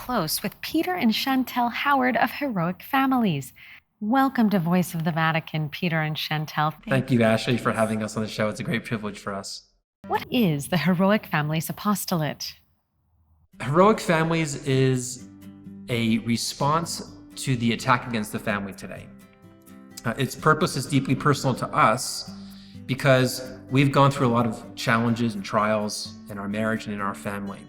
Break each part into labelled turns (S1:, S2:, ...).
S1: close with Peter and Chantel Howard of Heroic Families. Welcome to Voice of the Vatican, Peter and Chantel.
S2: Thank you, Ashley, for having us on the show. It's a great privilege for us.
S1: What is the Heroic Families Apostolate?
S2: Heroic Families is a response to the attack against the family today. Its purpose is deeply personal to us because we've gone through a lot of challenges and trials in our marriage and in our family.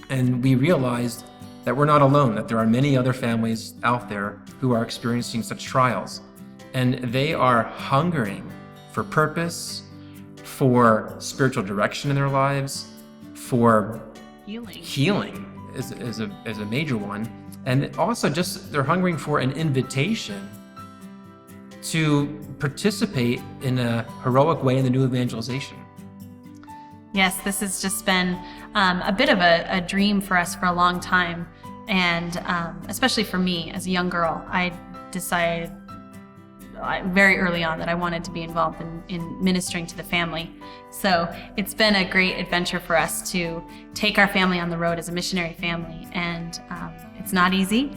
S2: And we realized that we're not alone, that there are many other families out there who are experiencing such trials. And they are hungering for purpose, for spiritual direction in their lives, for healing is a major one. And also just they're hungering for an invitation to participate in a heroic way in the new evangelization.
S3: Yes, this has just been a bit of a dream for us for a long time. And especially for me as a young girl, I decided very early on that I wanted to be involved in ministering to the family. So it's been a great adventure for us to take our family on the road as a missionary family. And it's not easy,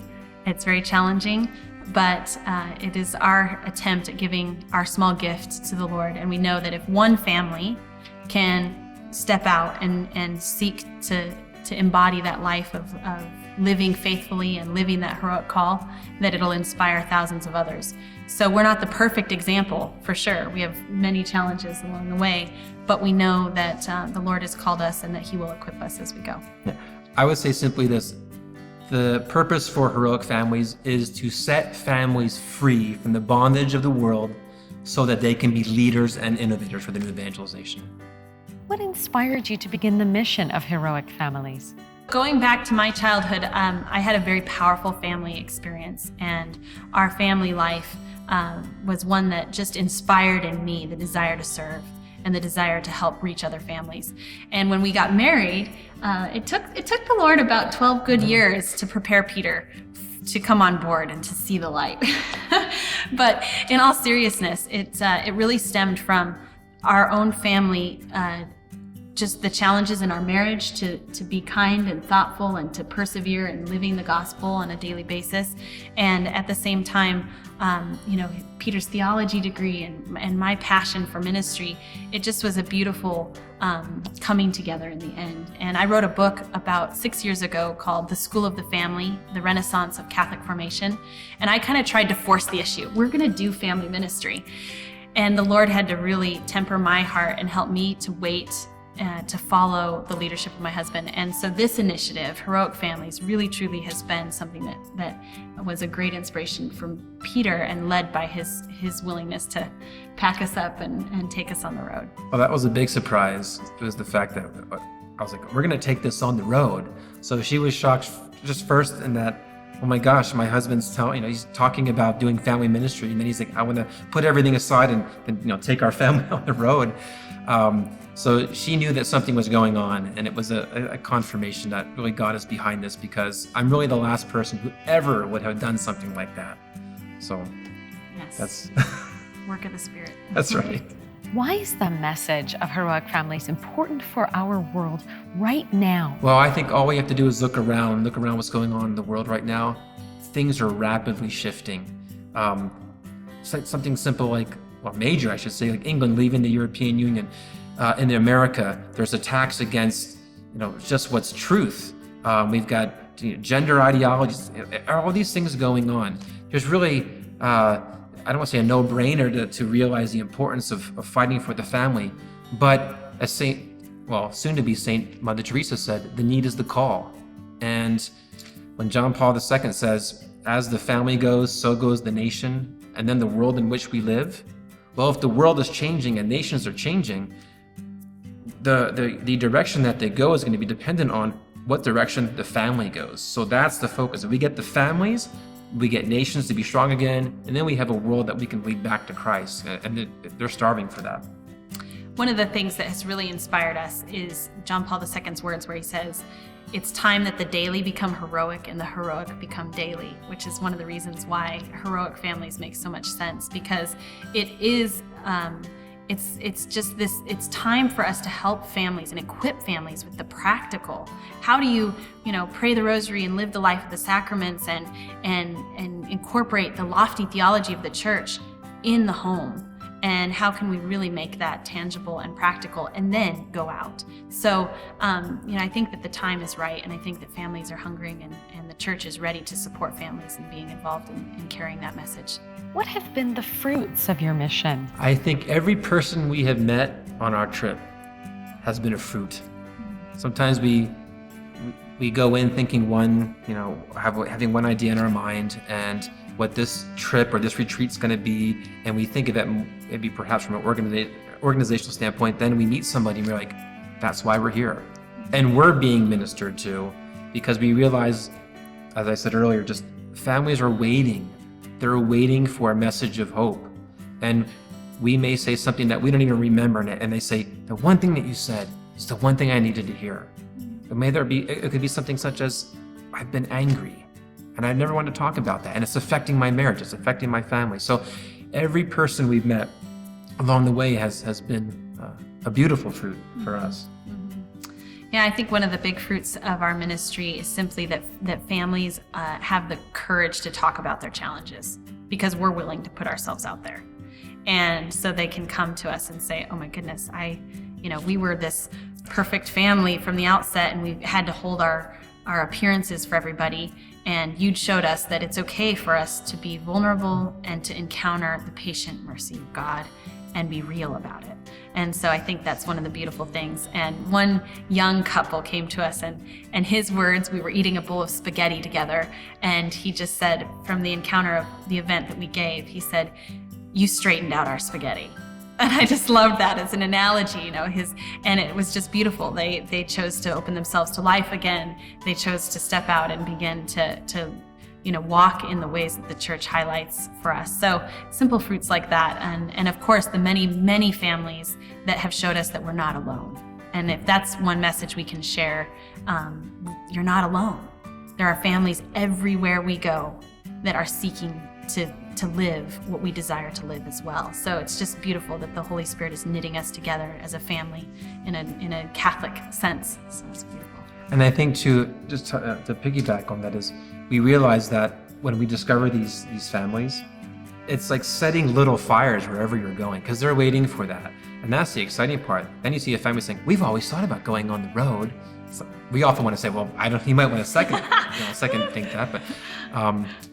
S3: it's very challenging, but it is our attempt at giving our small gift to the Lord. And we know that if one family can step out and seek to embody that life of living faithfully and living that heroic call, that it'll inspire thousands of others. So we're not the perfect example, for sure. We have many challenges along the way, but we know that the Lord has called us and that He will equip us as we go.
S2: I would say simply this: the purpose for Heroic Families is to set families free from the bondage of the world so that they can be leaders and innovators for the new evangelization.
S1: What inspired you to begin the mission of Heroic Families?
S3: Going back to my childhood, I had a very powerful family experience, and our family life was one that just inspired in me the desire to serve and the desire to help reach other families. And when we got married, it took the Lord about 12 good years to prepare Peter to come on board and to see the light. But in all seriousness, it really stemmed from our own family, just the challenges in our marriage to be kind and thoughtful and to persevere in living the gospel on a daily basis. And at the same time, Peter's theology degree and my passion for ministry, it just was a beautiful coming together in the end. And I wrote a book about 6 years ago called The School of the Family, The Renaissance of Catholic Formation. And I kind of tried to force the issue. We're going to do family ministry. And the Lord had to really temper my heart and help me to wait to follow the leadership of my husband. And so this initiative, Heroic Families, really truly has been something that was a great inspiration from Peter and led by his willingness to pack us up and take us on the road.
S2: Well, that was a big surprise. It was the fact that I was like, we're going to take this on the road. So she was shocked just first in that, oh my gosh, my husband's he's talking about doing family ministry, and then he's like, I want to put everything aside and take our family on the road. So she knew that something was going on, and it was a confirmation that really God is behind this, because I'm really the last person who ever would have done something like that. So
S3: yes,
S2: that's
S3: work of the Spirit.
S2: That's right.
S1: Why is the message of Heroic Families important for our world right now?
S2: Well, I think all we have to do is look around what's going on in the world right now. Things are rapidly shifting. Something simple major, I should say, like England leaving the European Union. In America, there's attacks against, just what's truth. We've got gender ideologies, all these things going on. There's really, I don't want to say a no-brainer to realize the importance of fighting for the family, but as soon-to-be Saint Mother Teresa said, the need is the call. And when John Paul II says, as the family goes, so goes the nation, and then the world in which we live. Well, if the world is changing and nations are changing, the direction that they go is going to be dependent on what direction the family goes. So that's the focus. If we get the families, we get nations to be strong again, and then we have a world that we can lead back to Christ, and they're starving for that.
S3: One of the things that has really inspired us is John Paul II's words where he says, it's time that the daily become heroic and the heroic become daily, which is one of the reasons why Heroic Families make so much sense, because it is It's just this, it's time for us to help families and equip families with the practical. How do you pray the rosary and live the life of the sacraments and incorporate the lofty theology of the church in the home? And how can we really make that tangible and practical and then go out? So, I think that the time is right, and I think that families are hungering, and the church is ready to support families and being involved in carrying that message.
S1: What have been the fruits of your mission?
S2: I think every person we have met on our trip has been a fruit. Sometimes we go in thinking one, having one idea in our mind and what this trip or this retreat's going to be, and we think of it maybe perhaps from an organizational standpoint. Then we meet somebody and we're like, that's why we're here. And we're being ministered to because we realize, as I said earlier, just families are waiting. They're waiting for a message of hope. And we may say something that we don't even remember, and they say, the one thing that you said is the one thing I needed to hear. But it could be something such as, I've been angry and I never wanted to talk about that, and it's affecting my marriage, it's affecting my family. So every person we've met along the way has been a beautiful fruit for us.
S3: Yeah, I think one of the big fruits of our ministry is simply that families have the courage to talk about their challenges because we're willing to put ourselves out there. And so they can come to us and say, oh my goodness, we were this perfect family from the outset, and we had to hold our appearances for everybody. And you showed us that it's okay for us to be vulnerable and to encounter the patient mercy of God and be real about it. And so I think that's one of the beautiful things. And one young couple came to us, and his words, we were eating a bowl of spaghetti together, and he just said, from the encounter of the event that we gave, he said, you straightened out our spaghetti. And I just loved that as an analogy, and it was just beautiful. They chose to open themselves to life again. They chose to step out and begin to walk in the ways that the church highlights for us. So simple fruits like that. And of course, the many, many families that have showed us that we're not alone. And if that's one message we can share, you're not alone. There are families everywhere we go that are seeking to live what we desire to live as well. So it's just beautiful that the Holy Spirit is knitting us together as a family in a Catholic sense. So it's beautiful.
S2: And I think to piggyback on that is, we realize that when we discover these families, it's like setting little fires wherever you're going, because they're waiting for that. And that's the exciting part. Then you see a family saying, we've always thought about going on the road. So we often want to say, well, you might want to second think that,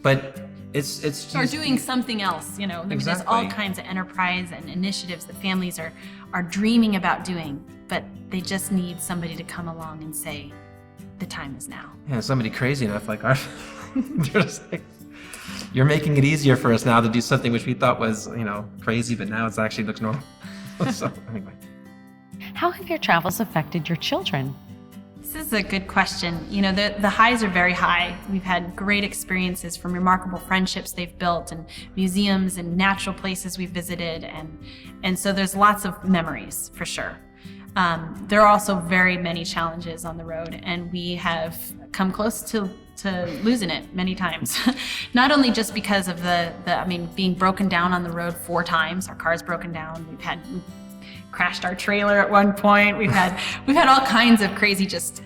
S2: but it's just,
S3: or doing something else,
S2: Exactly.
S3: There's all kinds of enterprise and initiatives that families are dreaming about doing, but they just need somebody to come along and say, the time is now.
S2: Yeah, somebody crazy enough like our they're just like, you're making it easier for us now to do something which we thought was, crazy, but now it actually looks normal. So anyway.
S1: How have your travels affected your children?
S3: This is a good question. The highs are very high. We've had great experiences from remarkable friendships they've built, and museums and natural places we've visited, and so there's lots of memories for sure. There are also very many challenges on the road, and we have come close to losing it many times. Not only just because of being broken down on the road 4 times. Our car's broken down. We've crashed our trailer at one point. We've had all kinds of crazy just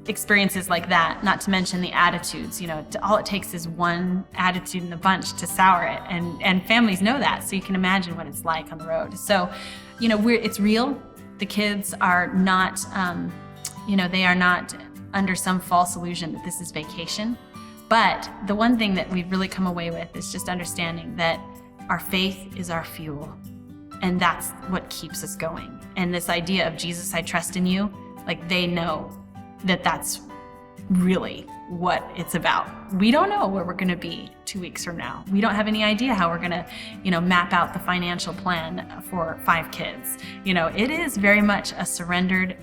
S3: experiences like that, not to mention the attitudes. All it takes is one attitude in the bunch to sour it, and families know that, so you can imagine what it's like on the road. So, it's real. The kids are not, they are not under some false illusion that this is vacation. But the one thing that we've really come away with is just understanding that our faith is our fuel. And that's what keeps us going. And this idea of Jesus, I trust in you, they know that that's really what it's about. We don't know where we're going to be 2 weeks from now. We don't have any idea how we're going to, map out the financial plan for 5 kids. It is very much a surrendered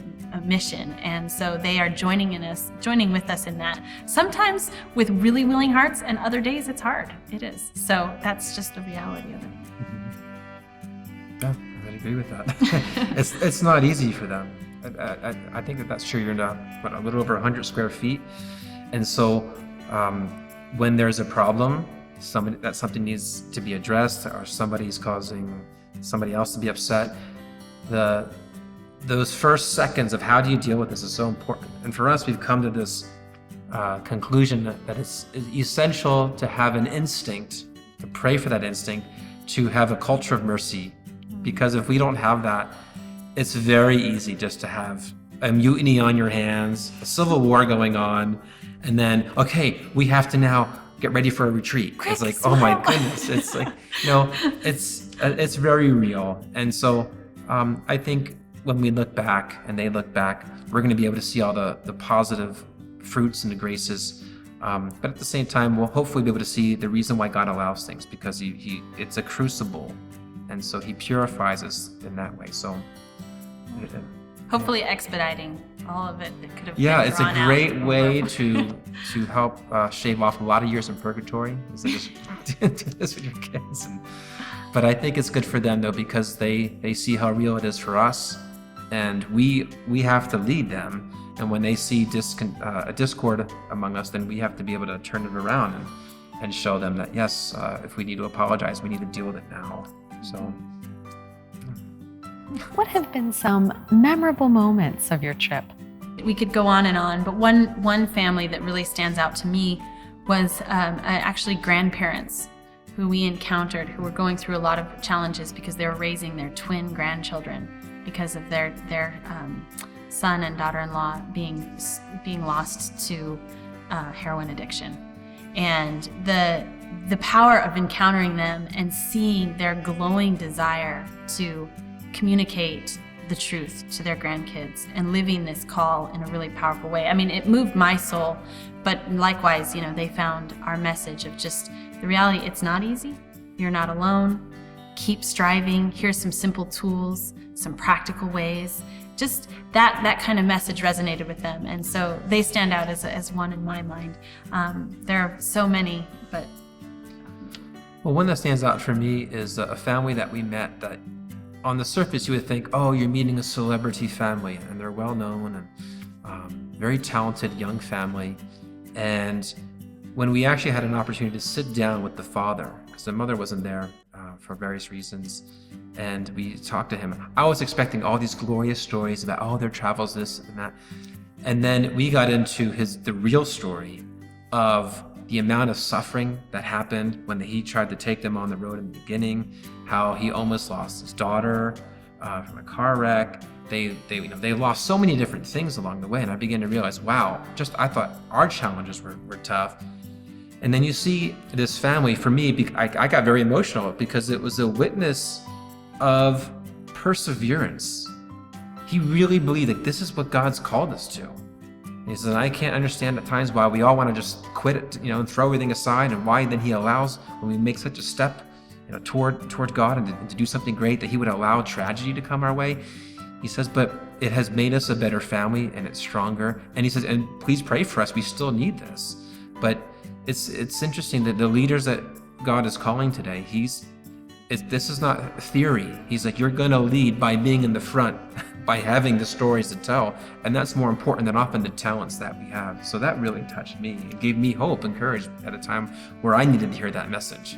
S3: mission. And so they are joining with us in that. Sometimes with really willing hearts, and other days it's hard. It is. So that's just the reality of it.
S2: Yeah, I would agree with that. It's not easy for them. I think that's true. You're in a little over 100 square feet. And so when there's a problem, something needs to be addressed, or somebody's causing somebody else to be upset. Those first seconds of how do you deal with this is so important. And for us, we've come to this conclusion that it's essential to have an instinct, to pray for that instinct, to have a culture of mercy. Because if we don't have that, it's very easy just to have a mutiny on your hands, a civil war going on, and then, okay, we have to now get ready for a retreat. It's like, oh my goodness. It's like, it's very real. And so I think when we look back and they look back, we're going to be able to see all the positive fruits and the graces. But at the same time, we'll hopefully be able to see the reason why God allows things, because it's a crucible. And so he purifies us in that way. So
S3: hopefully expediting all of it that could have been
S2: it's a
S3: drawn
S2: great
S3: out.
S2: way to help shave off a lot of years in purgatory. Is to just do this with your kids. But I think it's good for them though, because they see how real it is for us, and we have to lead them. And when they see a discord among us, then we have to be able to turn it around and show them that yes, if we need to apologize, we need to deal with it now. So.
S1: What have been some memorable moments of your trip?
S3: We could go on, but one family that really stands out to me was actually grandparents who we encountered who were going through a lot of challenges because they were raising their twin grandchildren because of their son and daughter-in-law being lost to heroin addiction. And the power of encountering them and seeing their glowing desire to communicate the truth to their grandkids and living this call in a really powerful way. I mean, it moved my soul, but likewise, they found our message of just the reality, it's not easy. You're not alone. Keep striving. Here's some simple tools, some practical ways. Just that kind of message resonated with them. And so they stand out as one in my mind. There are so many, but.
S2: Well, one that stands out for me is a family that we met that on the surface you would think, oh, you're meeting a celebrity family, and they're well known and very talented young family. And when we actually had an opportunity to sit down with the father, because the mother wasn't there for various reasons, and we talked to him, I was expecting all these glorious stories about, their travels, this and that. And then we got into the real story of the amount of suffering that happened when he tried to take them on the road in the beginning, how he almost lost his daughter from a car wreck. They lost so many different things along the way, and I began to realize, wow, I thought our challenges were tough. And then you see this family, for me, I got very emotional because it was a witness of perseverance. He really believed that this is what God's called us to. And he says, I can't understand at times why we all want to just quit it, and throw everything aside, and why then he allows, when we make such a step, toward God and to do something great, that he would allow tragedy to come our way. He says, but it has made us a better family and it's stronger. And he says, and please pray for us. We still need this. But it's interesting that the leaders that God is calling today, this is not theory. He's like, you're going to lead by being in the front, by having the stories to tell. And that's more important than often the talents that we have. So that really touched me. It gave me hope and courage at a time where I needed to hear that message.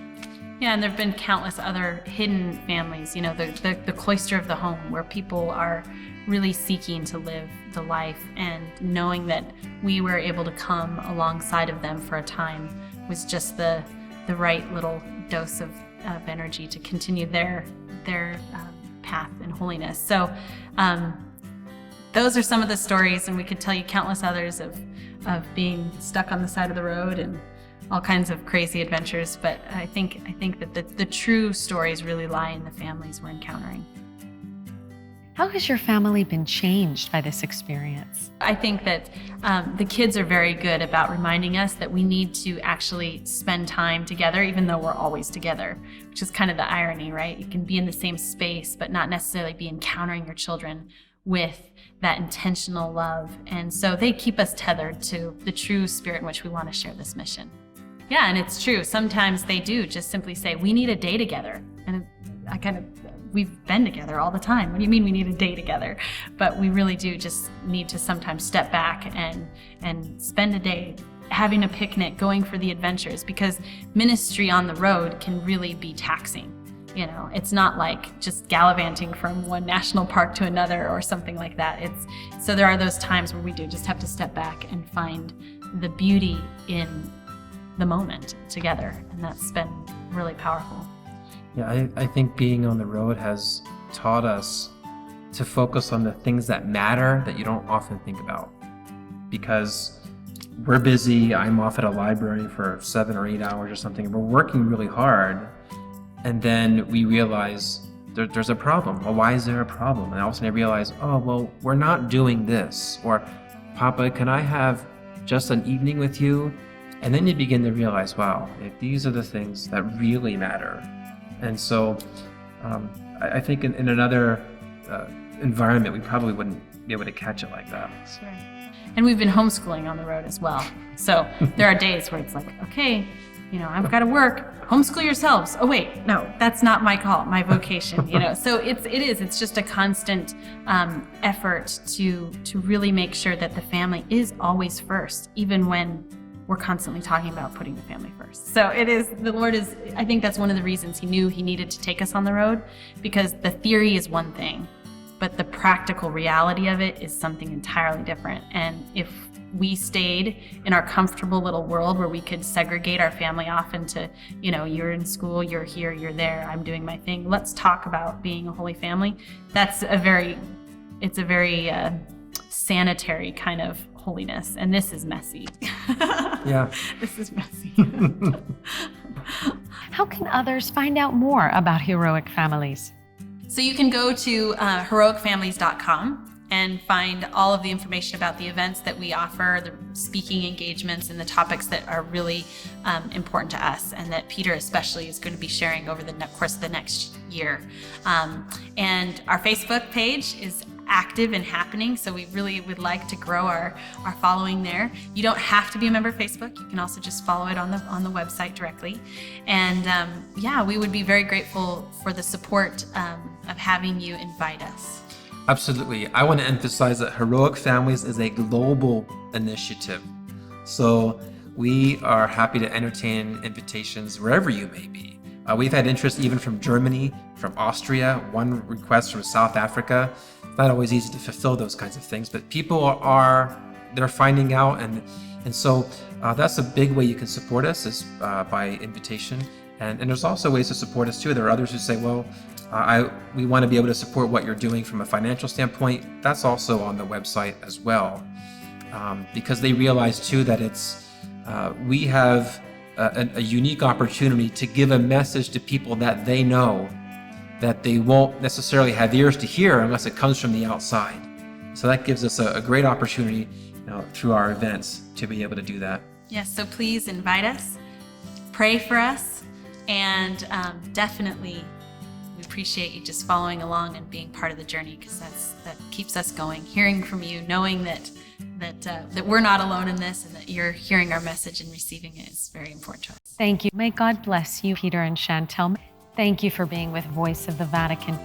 S3: Yeah, and there have been countless other hidden families, the cloister of the home, where people are really seeking to live the life, and knowing that we were able to come alongside of them for a time was just the right little dose of energy to continue their path in holiness. So those are some of the stories, and we could tell you countless others of being stuck on the side of the road and all kinds of crazy adventures, but I think that the true stories really lie in the families we're encountering.
S1: How has your family been changed by this experience?
S3: I think that the kids are very good about reminding us that we need to actually spend time together, even though we're always together, which is kind of the irony, right? You can be in the same space, but not necessarily be encountering your children with that intentional love. And so they keep us tethered to the true spirit in which we want to share this mission. Yeah, and it's true. Sometimes they do just simply say, we need a day together. And we've been together all the time. What do you mean we need a day together? But we really do just need to sometimes step back and spend a day having a picnic, going for the adventures, because ministry on the road can really be taxing. It's not like just gallivanting from one national park to another or something like that. So there are those times where we do just have to step back and find the beauty in the moment together. And that's been really powerful.
S2: Yeah, I think being on the road has taught us to focus on the things that matter that you don't often think about. Because we're busy, I'm off at a library for 7 or 8 hours or something, and we're working really hard. And then we realize there's a problem. Well, why is there a problem? And all of a sudden I realize, oh, well, we're not doing this. Or, Papa, can I have just an evening with you? And then you begin to realize, wow, these are the things that really matter. And so I think in another environment, we probably wouldn't be able to catch it like that.
S3: Sure. And we've been homeschooling on the road as well. So there are days where it's like, okay, I've got to work. Homeschool yourselves. Oh wait, no, that's not my call, my vocation. So it's just a constant effort to really make sure that the family is always first, even when we're constantly talking about putting the family first. So the Lord is. I think that's one of the reasons He knew He needed to take us on the road, because the theory is one thing, but the practical reality of it is something entirely different. And if we stayed in our comfortable little world where we could segregate our family off into, you're in school, you're here, you're there, I'm doing my thing, let's talk about being a holy family. It's a very sanitary kind of holiness. And this is messy.
S2: Yeah.
S3: This is messy.
S1: How can others find out more about heroic families?
S3: So you can go to heroicfamilies.com and find all of the information about the events that we offer, the speaking engagements, and the topics that are really important to us, and that Peter especially is going to be sharing over the course of the next year. And our Facebook page is active and happening, so we really would like to grow our following there. You don't have to be a member of Facebook. You can also just follow it on the website directly. And we would be very grateful for the support of having you invite us.
S2: Absolutely. I want to emphasize that Heroic Families is a global initiative. So we are happy to entertain invitations wherever you may be. We've had interest even from Germany, from Austria, one request from South Africa. It's not always easy to fulfill those kinds of things, but people they're finding out. And so that's a big way you can support us is by invitation. And there's also ways to support us too. There are others who say, well, we want to be able to support what you're doing from a financial standpoint. That's also on the website as well, because they realize too that we have a unique opportunity to give a message to people that they know that they won't necessarily have ears to hear unless it comes from the outside. So that gives us a great opportunity through our events to be able to do that.
S3: Yes, so please invite us, pray for us, and definitely we appreciate you just following along and being part of the journey, because that keeps us going. Hearing from you, knowing that we're not alone in this, and that you're hearing our message and receiving it is very important to us.
S1: Thank you. May God bless you, Peter and Chantel. Thank you for being with Voice of the Vatican.